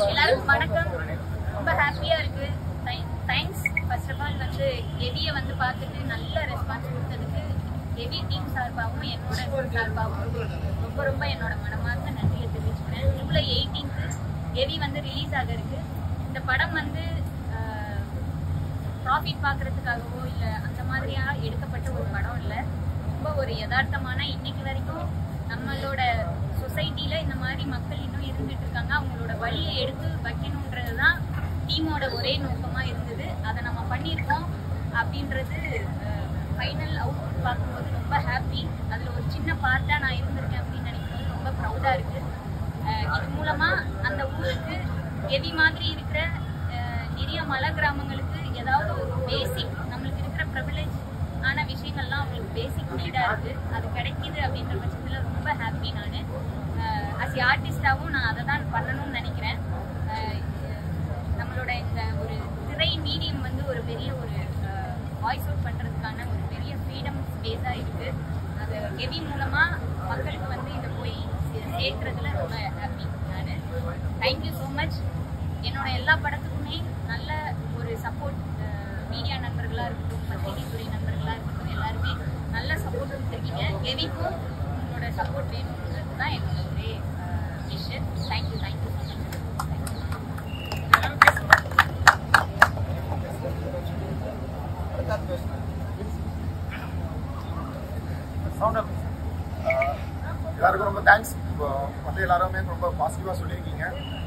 எல்லாருக்கும் வணக்கம். ரொம்ப ஹாப்பியா இருக்கு. தேங்க்ஸ் ஃபர்ஸ்ட் ஆஃப் ஆல் வந்து எவியை வந்து பார்த்துட்டு நல்ல ரெஸ்பான்ஸ் கொடுத்ததுக்கு எவி டீம் சார்பாகவும் என்னோட சார்பாகவும் ரொம்ப ரொம்ப என்னோட மனமார்ந்த நன்றியை தெரிவிச்சுக்கிறேன். ஜூலை 18 எவி வந்து ரிலீஸ் ஆக இருக்கு. இந்த படம் வந்து ப்ராஃபிட் பார்க்கறதுக்காகவோ இல்லை அந்த மாதிரியா எடுக்கப்பட்ட ஒரு படம் இல்லை. ரொம்ப ஒரு யதார்த்தமான இன்னைக்கு வரைக்கும் நம்மளோட சொசைட்டியில் இந்த மாதிரி மக்கள் இன்னும் இருந்துட்டு இருக்காங்க. அவங்களோட வழியை எடுத்து வைக்கணுன்றது தான் டீமோட ஒரே நோக்கமாக இருந்தது. அதை நம்ம பண்ணியிருக்கோம் அப்படின்றது ஃபைனல் அவுட்புட் பார்க்கும்போது ரொம்ப ஹாப்பி. அதில் ஒரு சின்ன பார்ட்டாக நான் இருந்திருக்கேன் அப்படின்னு நினைக்கும்போது ரொம்ப ப்ரௌடாக இருக்குது. இது மூலமாக அந்த ஊருக்கு எவி மாதிரி இருக்கிற நிறைய மலை கிராமங்களுக்கு ஏதாவது ஒரு பேசிக் நம்மளுக்கு இருக்கிற ப்ரிவிலேஜ் ஆன விஷயங்கள்லாம் அவங்களுக்கு பேசிக் நீடாக இருக்குது. அது கிடைக்கிது அப்படின்ற பட்சத்தில் ரொம்ப ஹாப்பி. நான் அஸ் ஆர்டிஸ்டாகவும் நான் அதை தான் பண்ணணும்னு நினைக்கிறேன். நம்மளோட இந்த ஒரு திரை மீடியம் வந்து ஒரு பெரிய ஒரு வாய்ஸ் அவுட் பண்ணுறதுக்கான ஒரு பெரிய ஃப்ரீடம் ஸ்பேஸாக இருக்குது. அது எவி மூலமாக மக்களுக்கு வந்து இதை போய் சேர்க்கிறதுல ரொம்ப ஹாப்பி. நான் தேங்க்யூ ஸோ மச். என்னோட எல்லா படத்துக்குமே நல்ல ஒரு சப்போர்ட் மீடியா நண்பர்களாக இருக்கட்டும், பத்திரிகை துறை நண்பர்களாக இருக்கட்டும், எல்லாருமே நல்ல சப்போர்ட் கொடுத்துருக்கீங்க. எவிக்கும் உங்களோட சப்போர்ட் வேணுங்கிறது தான் என்னோட ஒரே விஷயம். Thank you thank you so much. எல்லாருக்கும் ரொம்ப தேங்க்ஸ். இப்போ வந்து எல்லாருமே ரொம்ப பாசிட்டிவாக சொல்லியிருக்கீங்க.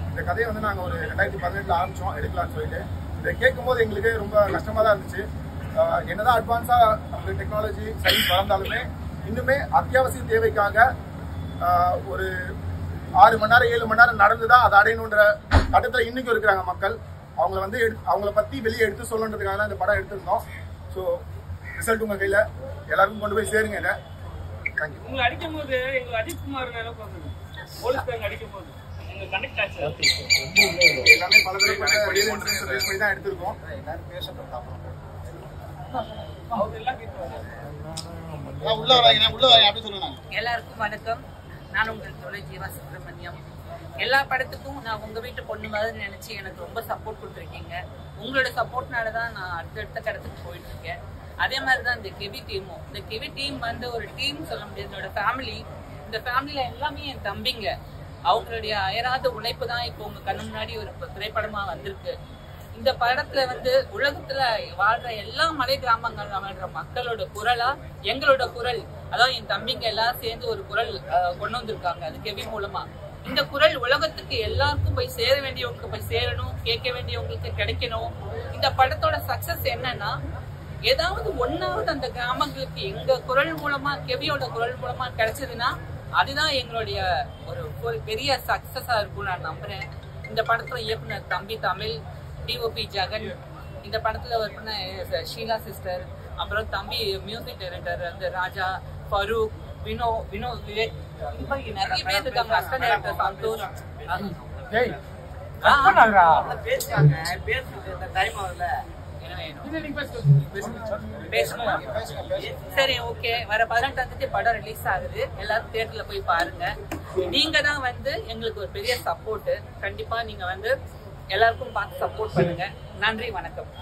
இந்த கதையை வந்து நாங்கள் ஒரு 2018 ஆரம்பித்தோம் எடுக்கலாம்னு சொல்லிட்டு. இதை கேட்கும்போது எங்களுக்கு ரொம்ப கஷ்டமாக தான் இருந்துச்சு. என்னதான் அட்வான்ஸாக நம்மளுக்கு டெக்னாலஜி சயின்ஸ் வளர்ந்தாலுமே இன்னுமே அத்தியாவசிய தேவைக்காக ஒரு 6 மணி நேரம் 7 மணி நேரம் நடந்து தான் அதை அடையணுன்ற கட்டத்தில் இன்னைக்கும் இருக்கிறாங்க மக்கள். அவங்கள வந்து அவங்கள பற்றி வெளியே எடுத்து சொல்லணுன்றதுக்காக தான் இந்த படம் எடுத்திருந்தோம். ஸோ ரிசல்ட் உங்கள் கையில், எல்லாருக்கும் கொண்டு போய் சேருங்க. இதை தேங்க்யூ. உங்களை அடிக்கும் போது எங்க அஜித் குமார் போலீஸ்காரங்க அடிக்கும் போது எல்லாமே பல பேர் ரியல் இன்சூரன்ஸ் பேஸ் பண்ணி தான் எடுத்திருக்கோம். எல்லாருக்கும் வணக்கம். நான் உங்கள் தொலை ஜீவா சுப்பிரமணியம். எல்லா படத்துக்கும் நான் உங்க வீட்டு பொண்ணு மாதிரி நினைச்சு எனக்கு ரொம்ப சப்போர்ட் கொடுத்துருக்கீங்க. உங்களோட சப்போர்ட்னால தான் நான் அடுத்தடுத்த கடத்துக்கு போயிட்டு இருக்கேன். அதே மாதிரி தான் இந்த கெவி டீமும். இந்த கெவி டீம் வந்து ஒரு டீம் சொல்ல முடியாது, என்னோட ஃபேமிலி. இந்த ஃபேமிலியில எல்லாமே என் தம்பிங்க. அவங்களுடைய அயராத உழைப்பு தான் இப்போ உங்க கண்ணு முன்னாடி ஒரு திரைப்படமா வந்திருக்கு. இந்த படத்துல வந்து உலகத்துல வாழ்ற எல்லா மலை கிராமங்கள் வாழ்ற மக்களோட குரலா எங்களோட குரல், அதாவது என் தம்பிங்க எல்லாம் சேர்ந்து ஒரு குரல் கொண்டு வந்திருக்காங்க. அது கெவி மூலமா இந்த குரல் உலகத்துக்கு எல்லாருக்கும் போய் சேர வேண்டியவங்களுக்கு போய் சேரணும், கேட்க வேண்டியவங்களுக்கு கிடைக்கணும். இந்த படத்தோட சக்சஸ் என்னன்னா, ஏதாவது ஒன்னாவது அந்த கிராமங்களுக்கு எங்க குரல் மூலமா, கெவியோட குரல் மூலமா கிடைச்சதுன்னா அதுதான் எங்களுடைய ஒரு பெரிய சக்சஸா இருக்கும் நான் நம்புறேன். இந்த படத்துல இயக்குனர் தம்பி தமிழ், டிஓபி ஜெகன், இந்த படத்துல ஒர்க் பண்ண ஷீலா சிஸ்டர், அப்புறம் தம்பி மியூசிக் டைரக்டர் வந்து ராஜா, ஃபரூக், வினோ விவேக், நிறைய பேர் இருக்காங்க. Assistant director Santosh. சரி, ஓகே. வர 18 படம் ரிலீஸ் ஆகுது. எல்லாரும் தியேட்டர்ல போய் பாருங்க. நீங்க தான் வந்து எங்களுக்கு ஒரு பெரிய சப்போர்ட். கண்டிப்பா நீங்க வந்து எல்லாருக்கும் பார்த்து சப்போர்ட் பண்ணுங்க. நன்றி, வணக்கம்.